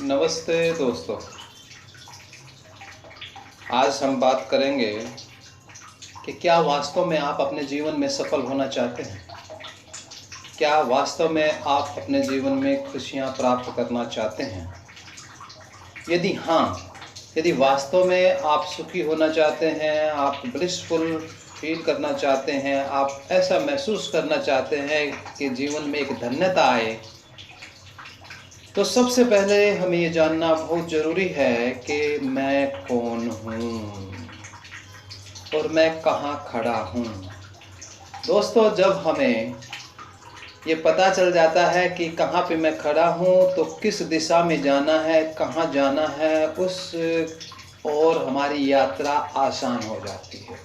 नमस्ते दोस्तों। आज हम बात करेंगे कि क्या वास्तव में आप अपने जीवन में सफल होना चाहते हैं। क्या वास्तव में आप अपने जीवन में खुशियां प्राप्त करना चाहते हैं। यदि हाँ, यदि वास्तव में आप सुखी होना चाहते हैं, आप ब्लिसफुल फील करना चाहते हैं, आप ऐसा महसूस करना चाहते हैं कि जीवन में एक धन्यता आए, तो सबसे पहले हमें ये जानना बहुत ज़रूरी है कि मैं कौन हूँ और मैं कहाँ खड़ा हूँ। दोस्तों, जब हमें ये पता चल जाता है कि कहाँ पे मैं खड़ा हूँ, तो किस दिशा में जाना है, कहाँ जाना है, उस और हमारी यात्रा आसान हो जाती है।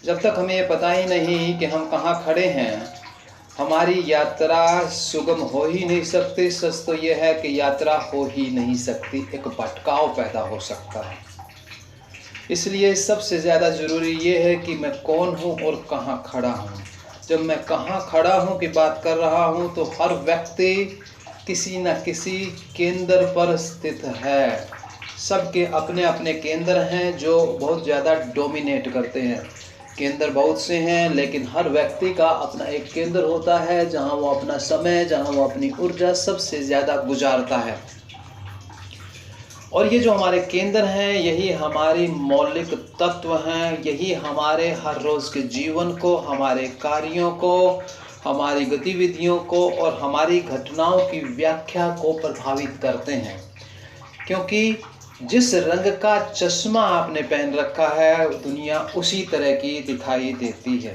जब तक हमें ये पता ही नहीं कि हम कहाँ खड़े हैं, हमारी यात्रा सुगम हो ही नहीं सकती। सच तो यह है कि यात्रा हो ही नहीं सकती, एक भटकाव पैदा हो सकता है। इसलिए सबसे ज़्यादा ज़रूरी ये है कि मैं कौन हूँ और कहाँ खड़ा हूँ। जब मैं कहाँ खड़ा हूँ की बात कर रहा हूँ, तो हर व्यक्ति किसी न किसी केंद्र पर स्थित है। सबके अपने अपने केंद्र हैं जो बहुत ज़्यादा डोमिनेट करते हैं। केंद्र बहुत से हैं, लेकिन हर व्यक्ति का अपना एक केंद्र होता है जहां वो अपना समय, जहां वो अपनी ऊर्जा सबसे ज़्यादा गुजारता है। और ये जो हमारे केंद्र हैं, यही हमारी मौलिक तत्व हैं। यही हमारे हर रोज़ के जीवन को, हमारे कार्यों को, हमारी गतिविधियों को और हमारी घटनाओं की व्याख्या को प्रभावित करते हैं। क्योंकि जिस रंग का चश्मा आपने पहन रखा है, दुनिया उसी तरह की दिखाई देती है।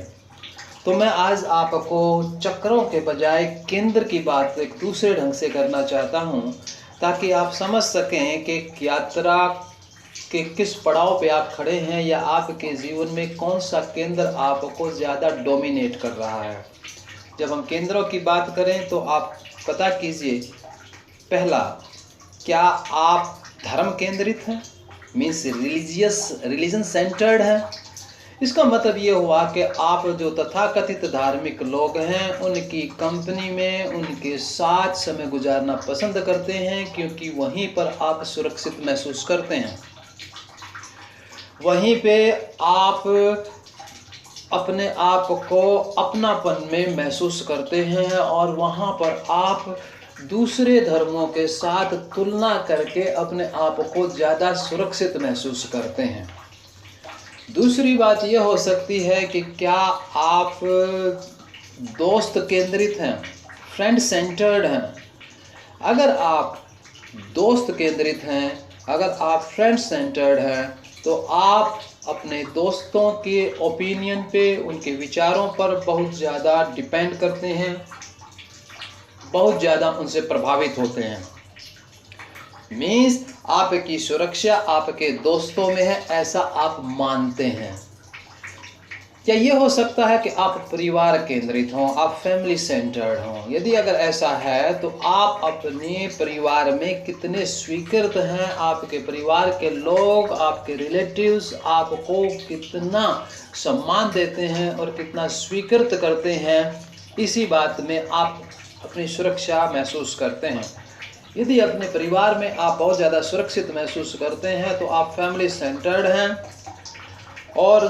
तो मैं आज आपको चक्रों के बजाय केंद्र की बात एक दूसरे ढंग से करना चाहता हूँ, ताकि आप समझ सकें कि यात्रा के किस पड़ाव पे आप खड़े हैं, या आपके जीवन में कौन सा केंद्र आपको ज़्यादा डोमिनेट कर रहा है। जब हम केंद्रों की बात करें तो आप पता कीजिए, पहला, क्या आप धर्म केंद्रित हैं, मीन्स रिलीजन सेंटर्ड है। इसका मतलब ये हुआ कि आप जो तथाकथित धार्मिक लोग हैं, उनकी कंपनी में, उनके साथ समय गुजारना पसंद करते हैं, क्योंकि वहीं पर आप सुरक्षित महसूस करते हैं। वहीं पे आप अपने आप को अपनापन में महसूस करते हैं, और वहाँ पर आप दूसरे धर्मों के साथ तुलना करके अपने आप को ज़्यादा सुरक्षित महसूस करते हैं। दूसरी बात यह हो सकती है कि क्या आप दोस्त केंद्रित हैं, फ्रेंड सेंटर्ड हैं। अगर आप दोस्त केंद्रित हैं, अगर आप फ्रेंड सेंटर्ड हैं, तो आप अपने दोस्तों के ओपिनियन पे, उनके विचारों पर बहुत ज़्यादा डिपेंड करते हैं, बहुत ज़्यादा उनसे प्रभावित होते हैं। मीन्स आपकी सुरक्षा आपके दोस्तों में है, ऐसा आप मानते हैं। या ये हो सकता है कि आप परिवार केंद्रित हों, आप फैमिली सेंटर्ड हों। यदि अगर ऐसा है, तो आप अपने परिवार में कितने स्वीकृत हैं, आपके परिवार के लोग, आपके रिलेटिव्स आपको कितना सम्मान देते हैं और कितना स्वीकृत करते हैं, इसी बात में आप अपनी सुरक्षा महसूस करते हैं। यदि अपने परिवार में आप बहुत ज़्यादा सुरक्षित महसूस करते हैं, तो आप फैमिली सेंटर्ड हैं और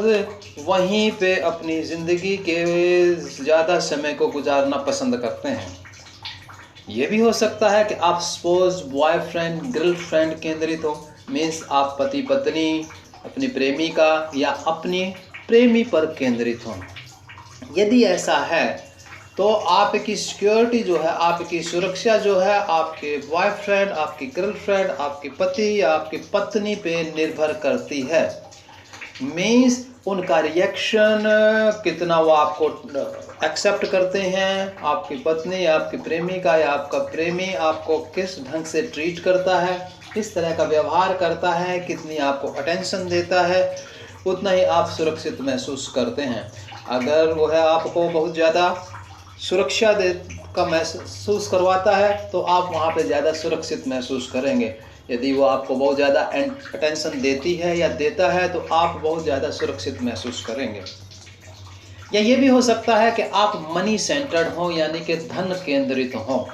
वहीं पे अपनी ज़िंदगी के ज़्यादा समय को गुजारना पसंद करते हैं। ये भी हो सकता है कि आप सपोज बॉयफ्रेंड गर्लफ्रेंड केंद्रित हो, मीन्स आप पति पत्नी, अपनी प्रेमिका या अपनी प्रेमी पर केंद्रित हों। यदि ऐसा है, तो आपकी सिक्योरिटी जो है, आपकी सुरक्षा जो है, आपके बॉयफ्रेंड, आपकी गर्लफ्रेंड, आपके पति या आपकी पत्नी पे निर्भर करती है। मीन्स उनका रिएक्शन कितना वो आपको एक्सेप्ट करते हैं, आपकी पत्नी या आपकी प्रेमिका या आपका प्रेमी आपको किस ढंग से ट्रीट करता है, किस तरह का व्यवहार करता है, कितनी आपको अटेंशन देता है, उतना ही आप सुरक्षित महसूस करते हैं। अगर वो है आपको बहुत ज़्यादा सुरक्षा का महसूस करवाता है, तो आप वहाँ पे ज़्यादा सुरक्षित महसूस करेंगे। यदि वो आपको बहुत ज़्यादा अटेंशन देती है या देता है, तो आप बहुत ज़्यादा सुरक्षित महसूस करेंगे। या ये भी हो सकता है कि आप मनी सेंटर्ड हों, यानी कि धन केंद्रित हों।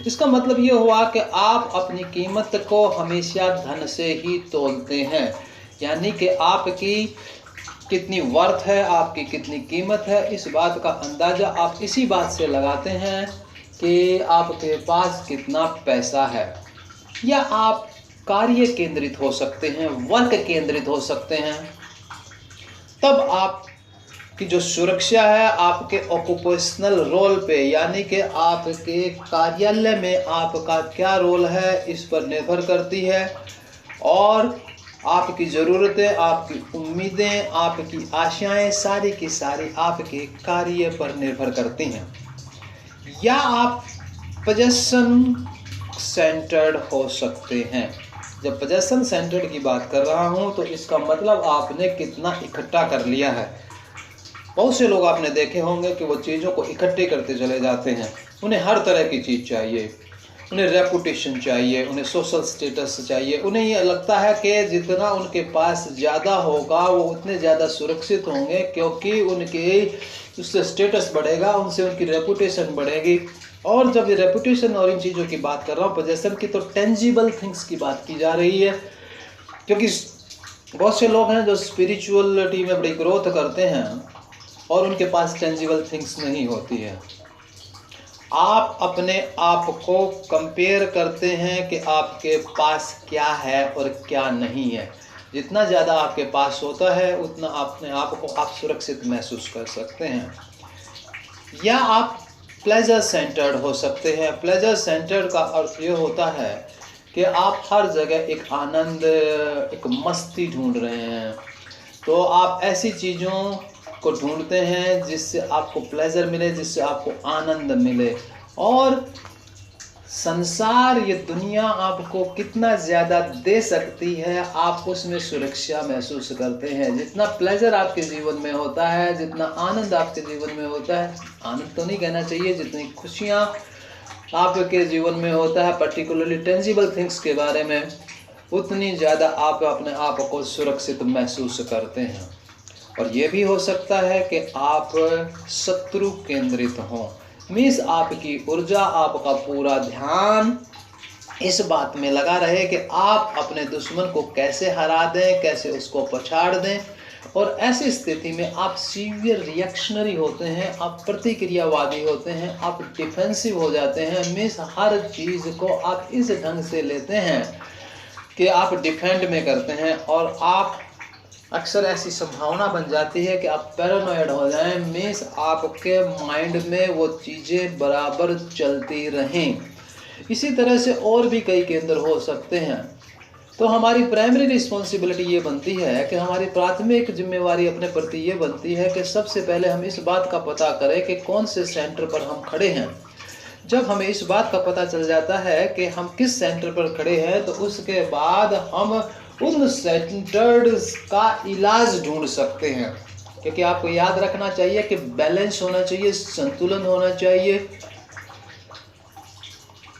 इसका मतलब ये हुआ कि आप अपनी कीमत को हमेशा धन से ही तोलते हैं, यानी कि आपकी कितनी वर्थ है, आपकी कितनी कीमत है, इस बात का अंदाज़ा आप इसी बात से लगाते हैं कि आपके पास कितना पैसा है। या आप कार्य केंद्रित हो सकते हैं, वर्क केंद्रित हो सकते हैं। तब आपकी जो सुरक्षा है आपके ऑक्यूपेशनल रोल पे, यानी कि आपके कार्यालय में आपका क्या रोल है, इस पर निर्भर करती है। और आपकी ज़रूरतें, आपकी उम्मीदें, आपकी आशाएं सारी की सारी आपके कार्य पर निर्भर करती हैं। या आप पोजेशन सेंटर्ड हो सकते हैं। जब पोजेशन सेंटर्ड की बात कर रहा हूं तो इसका मतलब आपने कितना इकट्ठा कर लिया है। बहुत से लोग आपने देखे होंगे कि वो चीज़ों को इकट्ठे करते चले जाते हैं। उन्हें हर तरह की चीज़ चाहिए, उन्हें रेपुटेशन चाहिए, उन्हें सोशल स्टेटस चाहिए। उन्हें ये लगता है कि जितना उनके पास ज़्यादा होगा वो उतने ज़्यादा सुरक्षित होंगे, क्योंकि उनके उससे स्टेटस बढ़ेगा, उनसे उनकी रेपुटेशन बढ़ेगी। और जब ये रेपुटेशन और इन चीज़ों की बात कर रहा हूँ पोजेशन की, तो टेंजिबल थिंग्स की बात की जा रही है। क्योंकि बहुत से लोग हैं जो स्पिरिचुअलिटी में बड़ी ग्रोथ करते हैं और उनके पास टेंजिबल थिंग्स नहीं होती है। आप अपने आप को कंपेयर करते हैं कि आपके पास क्या है और क्या नहीं है। जितना ज़्यादा आपके पास होता है उतना अपने आप को आप सुरक्षित महसूस कर सकते हैं। या आप प्लेजर सेंटर्ड हो सकते हैं। प्लेजर सेंटर्ड का अर्थ ये होता है कि आप हर जगह एक आनंद, एक मस्ती ढूंढ रहे हैं। तो आप ऐसी चीज़ों को ढूंढते हैं जिससे आपको प्लेजर मिले, जिससे आपको आनंद मिले। और संसार, ये दुनिया आपको कितना ज़्यादा दे सकती है, आप उसमें सुरक्षा महसूस करते हैं। जितना प्लेजर आपके जीवन में होता है, जितना आनंद आपके जीवन में होता है, आनंद तो नहीं कहना चाहिए, जितनी खुशियाँ आपके जीवन में होता है पर्टिकुलरली टेंजिबल थिंग्स के बारे में, उतनी ज़्यादा आप अपने आप को सुरक्षित महसूस करते हैं। और ये भी हो सकता है कि आप शत्रु केंद्रित हों। मीन्स आपकी ऊर्जा, आपका पूरा ध्यान इस बात में लगा रहे कि आप अपने दुश्मन को कैसे हरा दें, कैसे उसको पछाड़ दें। और ऐसी स्थिति में आप सीवियर रिएक्शनरी होते हैं, आप प्रतिक्रियावादी होते हैं, आप डिफेंसिव हो जाते हैं। मीन्स हर चीज़ को आप इस ढंग से लेते हैं कि आप डिफेंड में करते हैं। और आप अक्सर ऐसी संभावना बन जाती है कि आप पैरानॉइड हो जाएं। मीन्स आपके माइंड में वो चीज़ें बराबर चलती रहें। इसी तरह से और भी कई केंद्र हो सकते हैं। तो हमारी प्राइमरी रिस्पॉन्सिबिलिटी ये बनती है कि हमारी प्राथमिक जिम्मेवारी अपने प्रति ये बनती है कि सबसे पहले हम इस बात का पता करें कि कौन से सेंटर पर हम खड़े हैं। जब हमें इस बात का पता चल जाता है कि हम किस सेंटर पर खड़े हैं, तो उसके बाद हम उन सेंटर्स का इलाज ढूंढ सकते हैं। क्योंकि आपको याद रखना चाहिए कि बैलेंस होना चाहिए, संतुलन होना चाहिए।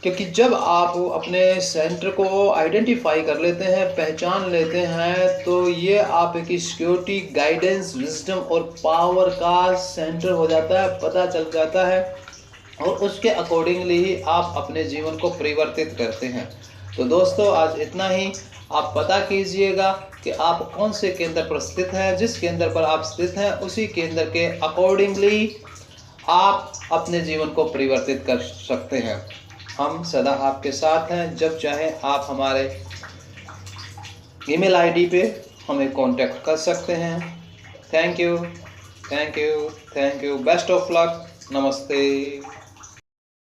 क्योंकि जब आप अपने सेंटर को आइडेंटिफाई कर लेते हैं, पहचान लेते हैं, तो ये आपकी सिक्योरिटी, गाइडेंस, विजडम और पावर का सेंटर हो जाता है, पता चल जाता है। और उसके अकॉर्डिंगली ही आप अपने जीवन को परिवर्तित करते हैं। तो दोस्तों, आज इतना ही। आप पता कीजिएगा कि आप कौन से केंद्र पर स्थित हैं। जिस केंद्र पर आप स्थित हैं उसी केंद्र के अकॉर्डिंगली आप अपने जीवन को परिवर्तित कर सकते हैं। हम सदा आपके साथ हैं। जब चाहे आप हमारे ईमेल आईडी पे हमें कांटेक्ट कर सकते हैं। Thank you, thank you, thank you. Best of luck. नमस्ते।